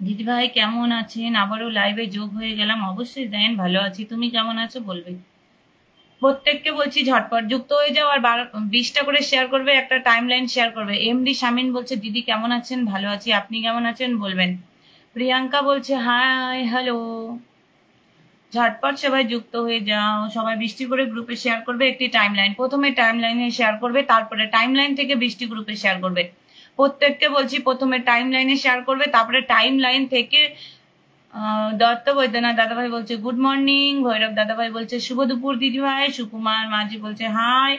দিদিভাই কেমন আছেন? আবারও লাইভে যোগ হয়ে গেলাম। অবশ্যই জানেন ভালো আছি। তুমি কেমন আছো বলবে। প্রত্যেককে বলছি ঝটপট যুক্ত হয়ে যাও আর 20টা করে শেয়ার করবে, একটা টাইম লাইন শেয়ার করবে। এমডি শামিন বলছে দিদি কেমন আছেন? ভালো আছি। আপনি কেমন আছেন বলবেন। প্রিয়াঙ্কা বলছে হাই হ্যালো। ঝটপট সবাই যুক্ত হয়ে যাও। সবাই 20টি করে গ্রুপে শেয়ার করবে একটি টাইম লাইন। প্রথমে টাইম লাইনে শেয়ার করবে, তারপরে টাইম লাইন থেকে 20টি গ্রুপে শেয়ার করবে। প্রত্যেককে বলছি প্রথমে টাইম লাইনে শেয়ার করবে, তারপরে টাইম লাইন থেকে দত্ত বৈদ্যনাথ দাদাভাই বলছে গুড মর্নিং। ভৈরব দাদাভাই বলছে শুভ দুপুর দিদিভাই। সুকুমার মাঝি বলছে হাই।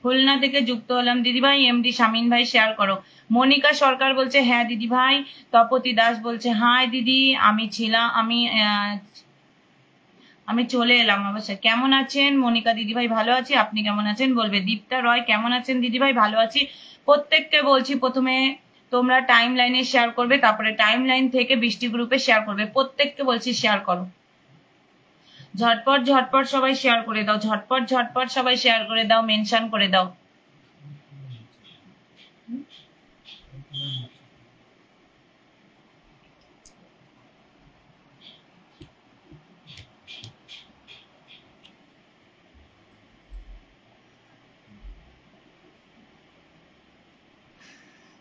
খুলনা থেকে যুক্ত হলাম দিদিভাই। এমডি শামিন ভাই শেয়ার করো। মনিকা সরকার বলছে হ্যাঁ দিদিভাই। তপতি দাস বলছে হাই দিদি, আমি ছিলাম আমি চলে এলাম অবশ্যই। কেমন আছেন মনিকা দিদিভাই? ভালো আছি। আপনি কেমন আছেন বলবে। দীপ্তা রয় কেমন আছেন দিদিভাই? ভালো আছি। প্রত্যেককে বলছি প্রথমে তোমরা টাইম লাইনে শেয়ার করবে, তারপরে টাইম লাইন থেকে 20টি গ্রুপে শেয়ার করবে। প্রত্যেককে বলছি শেয়ার করো। ঝটপট ঝটপট সবাই শেয়ার করে দাও। ঝটপট ঝটপট সবাই শেয়ার করে দাও, মেনশন করে দাও।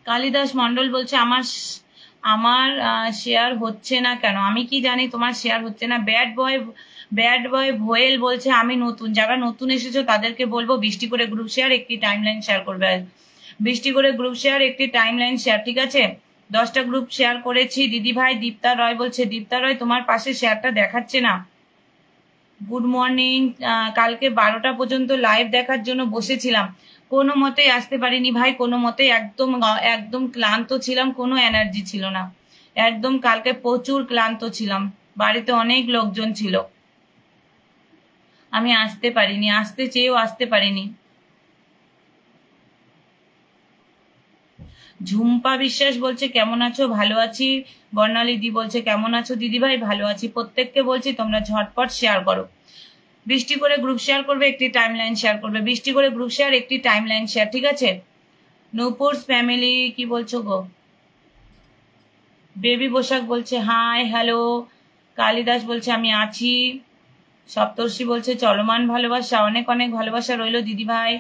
কালিদাস মন্ডল বলছে আমার আমার শেয়ার হচ্ছে না কেন? আমি কি জানি তোমার শেয়ার হচ্ছে না। ব্যাড বয় ভোয়েল বলছে আমি নতুন। যারা নতুন এসেছো তাদেরকে বলবো 20টি করে গ্রুপ শেয়ার একটি টাইম লাইন শেয়ার করবে। 20টি করে গ্রুপ শেয়ার একটি টাইম লাইন শেয়ার, ঠিক আছে? 10টা গ্রুপ শেয়ার করেছি দিদি ভাই। দীপ্তা রয় বলছে দীপ্তা রয় তোমার পাশে শেয়ারটা দেখাচ্ছে না। Good morning. কালকে 12টা পর্যন্ত লাইভ দেখার জন্য বসেছিলাম, কোনো মতেই আসতে পারিনি ভাই। কোনো মতেই একদম একদম ক্লান্ত ছিলাম, কোনো এনার্জি ছিল না একদম। কালকে প্রচুর ক্লান্ত ছিলাম, বাড়িতে অনেক লোকজন ছিল, আমি আসতে পারিনি, আসতে চেয়েও আসতে পারিনি। ঝুম্পা বিশ্বাস বলছে কেমন আছো? ভালো আছি। বর্ণালী দি বলছে কেমন আছো দিদিভাই? ভালো আছি। প্রত্যেককে বলছি তোমরা ঝটপট শেয়ার করো। 20টি করে গ্রুপ শেয়ার করবে, একটি টাইম লাইন শেয়ার করবে। 20টি করে গ্রুপ শেয়ার একটি টাইম লাইন শেয়ার, ঠিক আছে? নূপুরস ফ্যামিলি কি বলছো গো? বেবি পোশাক বলছে হাই হ্যালো। কালিদাস বলছে আমি আছি। সপ্তর্ষি বলছে চলমান ভালোবাসা, অনেক অনেক ভালোবাসা রইলো দিদি ভাই।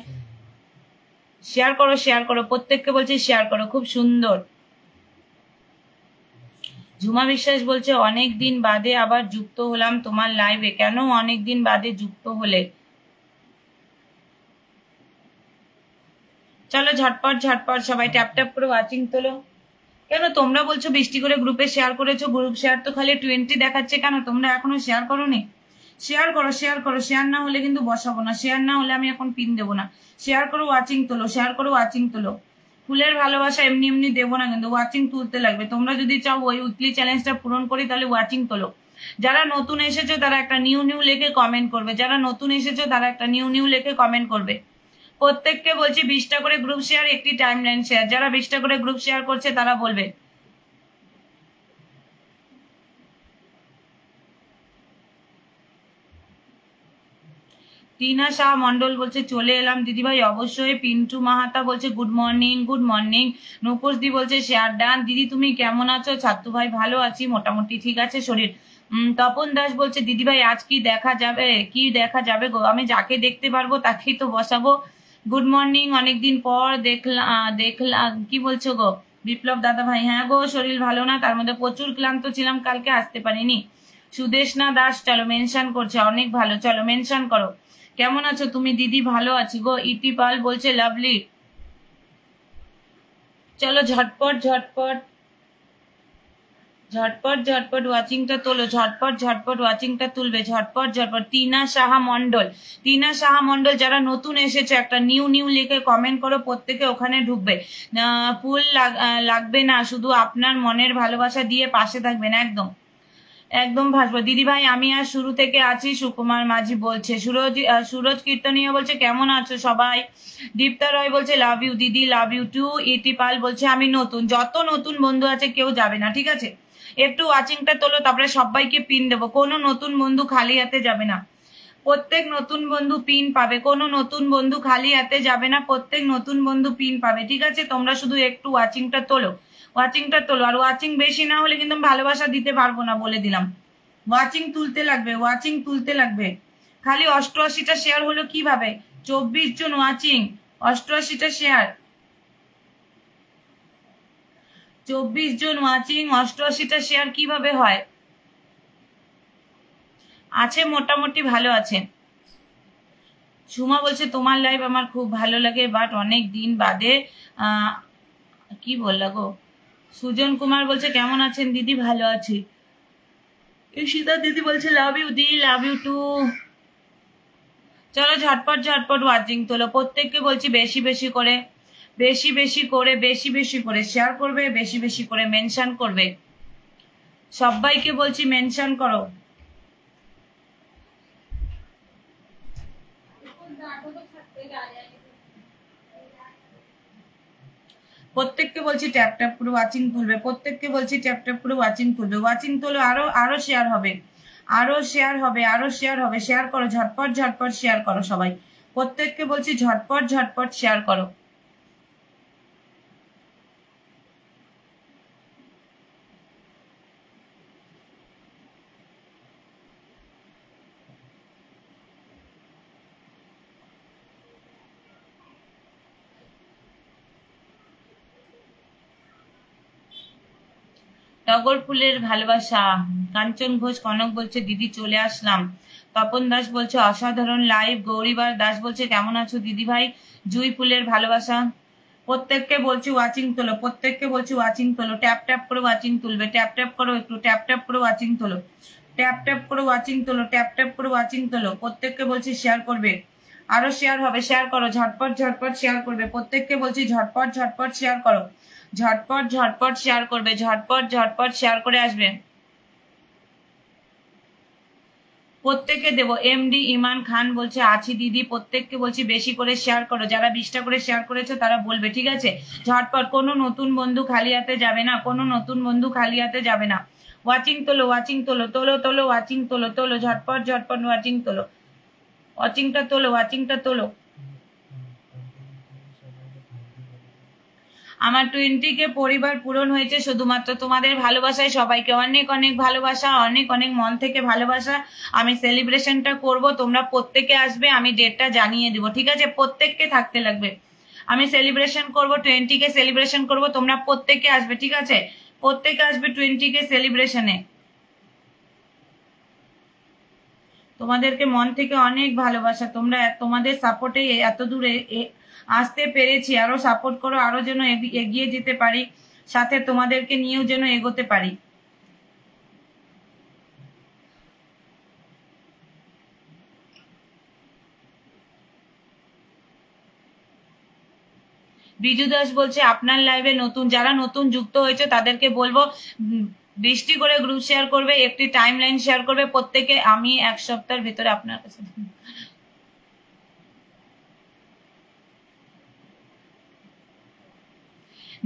শেয়ার করো শেয়ার করো, প্রত্যেককে বলছি শেয়ার করো, খুব সুন্দর। ঝুমা বিশ্বাস বলছে অনেক দিন বাদে আবার যুক্ত হলাম তোমার লাইভে। কেন অনেক দিন বাদে যুক্ত হলে? চলো ঝটপট ঝটপট সবাই ট্যাপ ট্যাপ করে ওয়াচিং তোলো। কেন তোমরা বলছো 20টি করে গ্রুপে শেয়ার করেছো, গ্রুপ শেয়ার তো খালি 20 দেখাচ্ছে, কেন তোমরা এখনো শেয়ার করোনি? শেয়ার করো শেয়ার করো। শেয়ার না হলে কিন্তু বসাবো না, শেয়ার না হলে আমি এখন পিন দেবো না। শেয়ার করো ওয়াচিং তোলো, শেয়ার করো ওয়াচিং তোলো। ফুলের ভালোবাসা এমনি এমনি দেবো না, কিন্তু ওয়াচিং তুলতে লাগবে। তোমরা যদি চাও ওই উইকলি চ্যালেঞ্জটা পূরণ করি তাহলে ওয়াচিং তোলো। যারা নতুন এসেছো তারা একটা নিউ নিউ লিখে কমেন্ট করবে। যারা নতুন এসেছো তারা একটা নিউ নিউ লিখে কমেন্ট করবে। প্রত্যেককে বলছি 20টা করে গ্রুপ শেয়ার একটি টাইম লাইন শেয়ার। যারা 20টা করে গ্রুপ শেয়ার করছে তারা বলবে। টিনা শাহ মন্ডল বলছে চলে এলাম দিদিভাই অবশ্যই। পিন্টু মাহাতা বলছে গুড মর্নিং গুড মর্নিং। নুপুস দি বলছে শেয়ার ডান। দিদি তুমি কেমন আছো? ছাত্তু ভাই ভালো আছি, মোটামুটি ঠিক আছে শরীর। তপন দাস বলছে দিদিভাই আজ কি দেখা যাবে? কি দেখা যাবে গো? আমি যাকে দেখতে পারবো তাকেই তো বসাবো। গুড মর্নিং, অনেকদিন পর দেখলাম কি বলছো গো? বিপ্লব দাদা ভাই হ্যাঁ গো, শরীর ভালো না, তার মধ্যে প্রচুর ক্লান্ত ছিলাম, কালকে আসতে পারিনি। সুদেশনা দাস চলো মেনশন করছে, অনেক ভালো, চলো মেনশন করো। কেমন আছো তুমি দিদি? ভালো আছি গো। ইতি পাল বলছে লাভলি। চলো ঝটপট ঝটপট ঝটপট ঝটপট ওয়াচিংটা তোলো। ঝটপট ঝটপট ওয়াচিংটা তুলবে। ঝটপট ঝটপট। টিনা সাহা মন্ডল, টিনা সাহা মন্ডল যারা নতুন এসেছে একটা নিউ নিউ লিখে কমেন্ট করো, প্রত্যেকে ওখানে ঢুকবে। ফুল লাগবে না, শুধু আপনার মনের ভালোবাসা দিয়ে পাশে থাকবেন। একদম একদম ভাসবো দিদি ভাই, আমি আর শুরু থেকে আছি। সুকুমার মাঝি বলছে। সুরজ কীর্তনীয় বলছে কেমন আছো সবাই? দীপ্তা রয় বলছে লাভ ইউ দিদি, লাভ ইউ টু। ইতি পাল বলছে আমি নতুন। যত নতুন বন্ধু আছে কেউ যাবে না, ঠিক আছে? একটু ওয়াচিংটা তোলো, তারপরে সবাইকে পিন দেবো। কোনো নতুন বন্ধু খালি হাতে যাবে না, প্রত্যেক নতুন বন্ধু পিন পাবে। কোনো নতুন বন্ধু খালি হাতে যাবে না, প্রত্যেক নতুন বন্ধু পিন পাবে, ঠিক আছে? তোমরা শুধু একটু ওয়াচিংটা তোলো। ওয়াচিংটা তোলো, আর ওয়াচিং বেশি না হলে কিন্তু ভালোবাসা দিতে পারবো না, বলে দিলাম। ওয়াচিং তুলতে লাগবে, ওয়াচিং তুলতে লাগবে। খালি 88টা শেয়ার হলো কিভাবে? 24 জন ওয়াচিং, 88টা শেয়ার, 24 জন ওয়াচিং, 88টা শেয়ার কিভাবে হয়? আছে মোটামুটি ভালো আছে। সুমা বলছে তোমার লাইভ আমার খুব ভালো লাগে, বাট অনেক দিন বাদে কি বললা গো? সুজন কুমার বলছে কেমন আছেন দিদি? ভালো আছি। ঈশিতা দিদি বলছে love you di, love you too. চলো ঝটপট ঝটপট ওয়াচিং তোলো। প্রত্যেককে বলছি বেশি বেশি করে, বেশি বেশি করে, বেশি বেশি করে শেয়ার করবে, বেশি বেশি করে মেনশন করবে। সবাইকে বলছি মেনশন করো। প্রত্যেককে বলছি ট্যাপ ট্যাপ করে ওয়াচিং তুলবে, প্রত্যেককে বলছি ট্যাপ ট্যাপ করে ওয়াচিং তুলবে। ওয়াচিং তোলো, আরো আরো শেয়ার হবে, আরো শেয়ার হবে, আরো শেয়ার হবে। শেয়ার করো, ঝটপট ঝটপট শেয়ার করো সবাই। প্রত্যেককে বলছি ঝটপট ঝটপট শেয়ার করো। টগর ফুলের ভালোবাসা, কাঞ্চন ঘোষ কনক বলছে দিদি চলে আসলাম। তপন দাস বলছে অসাধারণ লাইভ। গৌরীবার দাস বলছে কেমন আছো দিদি ভাই। জুই ফুলের ভালোবাসা। প্রত্যেককে বলছি ওয়াচিং তোলো, প্রত্যেককে বলছি ওয়াচিং তোলো। ট্যাপ ট্যাপ করে ওয়াচিং তুলবে, ট্যাপ ট্যাপ করো, একটু ট্যাপ ট্যাপ করে ওয়াচিং তোলো, ট্যাপ ট্যাপ করে ওয়াচিং তোলো, ট্যাপ ট্যাপ করে ওয়াচিং তোলো। প্রত্যেককে বলছি শেয়ার করবে, আরো শেয়ার হবে। শেয়ার করো, ঝটপট ঝটপট শেয়ার করবে। প্রত্যেককে বলছি ঝটপট ঝটপট শেয়ার করো, ঝটপট ঝটপট শেয়ার করবে, ঝটপট ঝটপট শেয়ার করে আসবে। প্রত্যেককে দেবো। এমডি ইমান খান বলছে আছি দিদি। প্রত্যেককে বলছি বেশি করে শেয়ার করো। যারা 20টা করে শেয়ার করেছো তারা বলবে, ঠিক আছে? ঝটপট, কোনো নতুন বন্ধু খালি হাতে যাবে না, কোনো নতুন বন্ধু খালি হাতে যাবে না। ওয়াচিং তোলো, ওয়াচিং তোলো, তোলো তোলো ওয়াচিং তোলো, তোলো ঝটপট ঝটপট ওয়াচিং তোলো, ওয়াচিংটা তোলো, ওয়াচিংটা তোলো। আমার 20কে পরিবার পূরণ হয়েছে শুধুমাত্র তোমাদের ভালোবাসায়। সবাইকে অনেক অনেক ভালোবাসা, অনেক অনেক মন থেকে ভালোবাসা। আমি সেলিব্রেশনটা করব, তোমরা প্রত্যেকে আসবে, আমি ডেটটা জানিয়ে দিব, ঠিক আছে? প্রত্যেককে থাকতে লাগবে। আমি সেলিব্রেশন করব, 20কে সেলিব্রেশন করব, তোমরা প্রত্যেকে আসবে, ঠিক আছে? প্রত্যেকে আসবে 20কে সেলিব্রেশনে। তোমাদেরকে মন থেকে অনেক ভালোবাসা। তোমরা তোমাদের সাপোর্টে এত দূরে আসতে পেরেছি। আরো সাপোর্ট করো, আরো যেন এগিয়ে যেতে পারি, সাথে তোমাদেরকে নিয়েও যেন এগোতে পারি। বিজু দাস বলছে আপনার লাইভে নতুন, যারা নতুন যুক্ত হয়েছে তাদেরকে বলবো 20টি করে গ্রুপ শেয়ার করবে, একটি টাইম লাইন শেয়ার করবে প্রত্যেকে। আমি 1 সপ্তাহের ভিতরে আপনার কাছে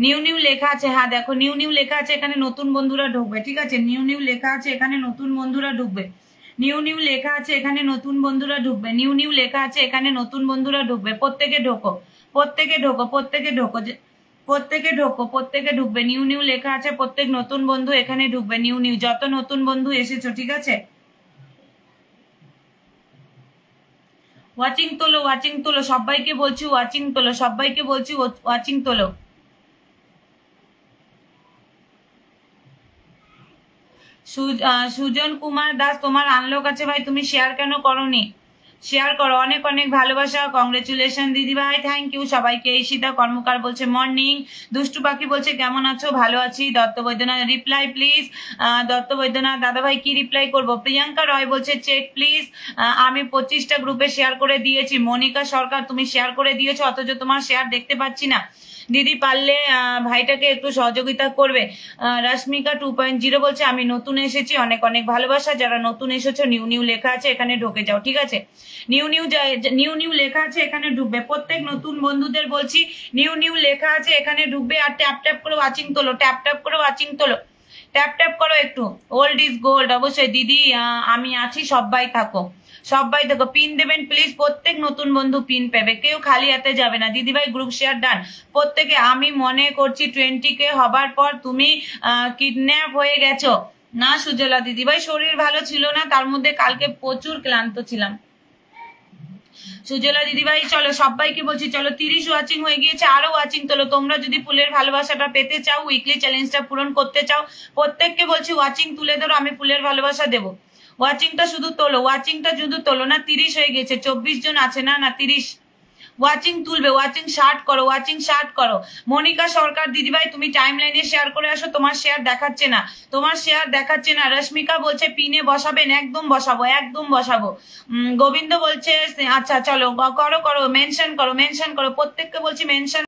নিউ নিউ লেখা আছে। হ্যাঁ দেখো, নিউ নিউ লেখা আছে, এখানে নতুন বন্ধুরা ঢুকবে, ঠিক আছে? নিউ নিউ লেখা আছে, এখানে নতুন বন্ধুরা ঢুকবে। নিউ নিউ লেখা আছে, এখানে নতুন বন্ধুরা ঢুকবে। নিউ নিউ লেখা আছে, এখানে নতুন বন্ধুরা ঢুকবে। প্রত্যেকে ঢোকো, প্রত্যেকে ঢোকো, প্রত্যেকে ঢোকো, প্রত্যেকে ঢোকো, প্রত্যেকে ঢুকবে। নিউ নিউ লেখা আছে, প্রত্যেক নতুন বন্ধু এখানে ঢুকবে। নিউ নিউ যত নতুন বন্ধু এসেছো, ঠিক আছে? ওয়াচিং তোলো, ওয়াচিং তোলো, সবাইকে বলছি ওয়াচিং তোলো, সবাইকে বলছি ওয়াচিং তোলো। সুজন কুমার দাস তোমার আনলক আছে ভাই, তুমি শেয়ার কেন করনি? শেয়ার করো। অনেক অনেক ভালোবাসা, কংগ্রেচুলেশন দিদি ভাই, থ্যাংক ইউ সবাইকে। ঈশিতা কর্মকার বলছে মর্নিং। দুষ্টু পাখি বলছে কেমন আছো? ভালো আছি। Dutta Baidyanath reply please. দত্ত বৈদ্যনাথ দাদা ভাই কি রিপ্লাই করব? প্রিয়াঙ্কা রয় বলছে চেক প্লিজ। আমি 25টা গ্রুপে শেয়ার করে দিয়েছি। মনিকা সরকার তুমি শেয়ার করে দিয়েছো, অথচ তোমার শেয়ার দেখতে পাচ্ছি না। দিদি পারলে ভাইটাকে একটু সহযোগিতা করবে। রশ্মিকা 2.0 বলছে আমি নতুন এসেছি, অনেক অনেক ভালোবাসা। যারা নতুন এসেছো, নিউ নিউ লেখা আছে, এখানে ঢুকে যাও, ঠিক আছে? নিউ নিউ নিউ নিউ লেখা আছে, এখানে ঢুকবে। প্রত্যেক নতুন বন্ধুদের বলছি নিউ নিউ লেখা আছে, এখানে ঢুকবে। আর ট্যাপ ট্যাপ করে ওয়াচিং তোলো, ট্যাপ ট্যাপ করে ওয়াচিং তোলো। ট্যাপ ট্যাপ করো একটু। ওল্ড ইজ গোল্ড, অবশ্যই দিদি আমি আছি, সবাই থাকো, সবাই দেখো। পিন দেবেন প্লিজ, প্রত্যেক নতুন বন্ধু পিন পাবে, কেউ খালি হাতে যাবে না। দিদিভাই গ্রুপ শেয়ার ডান প্রত্যেকে। আমি মনে করছি 20K হবার পর তুমি কিডন্যাপ হয়ে গেছো। না সুজলা দিদিভাই, শরীর ভালো ছিল না, তার মধ্যে কালকে প্রচুর ক্লান্ত ছিলাম। সুজলা দিদিভাই চলো, সবাইকে বলছি চলো, 30 ওয়াচিং হয়ে গিয়েছে, আরো ওয়াচিং তোলো। তোমরা যদি ফুলের ভালোবাসাটা পেতে চাও, উইকলি চ্যালেঞ্জটা পূরণ করতে চাও, প্রত্যেককে বলছি ওয়াচিং তুলে ধরো, আমি ফুলের ভালোবাসা দেবো। ওয়াচিংটা শুধু তোলো, ওয়াচিংটা শুধু তোলো না। 30 হয়ে গেছে, 24 জন আছে, না না 30 ওয়াচিং তুলবে। ওয়াচিং শার্ট করো, ওয়াচিং শার্ট করো। মনিকা সরকার দিদিভাই তুমি টাইম লাইনে শেয়ার করে আসো, তোমার শেয়ার দেখাচ্ছে না, তোমার শেয়ার দেখাচ্ছে না। রশ্মিকা বলছে পিনে বসাবেন, একদম বসাবো, একদম বসাবো। গোবিন্দ বলছে আচ্ছা চলো করো করো, মেনশন করো, মেনশন করো, প্রত্যেককে বলছি মেনশন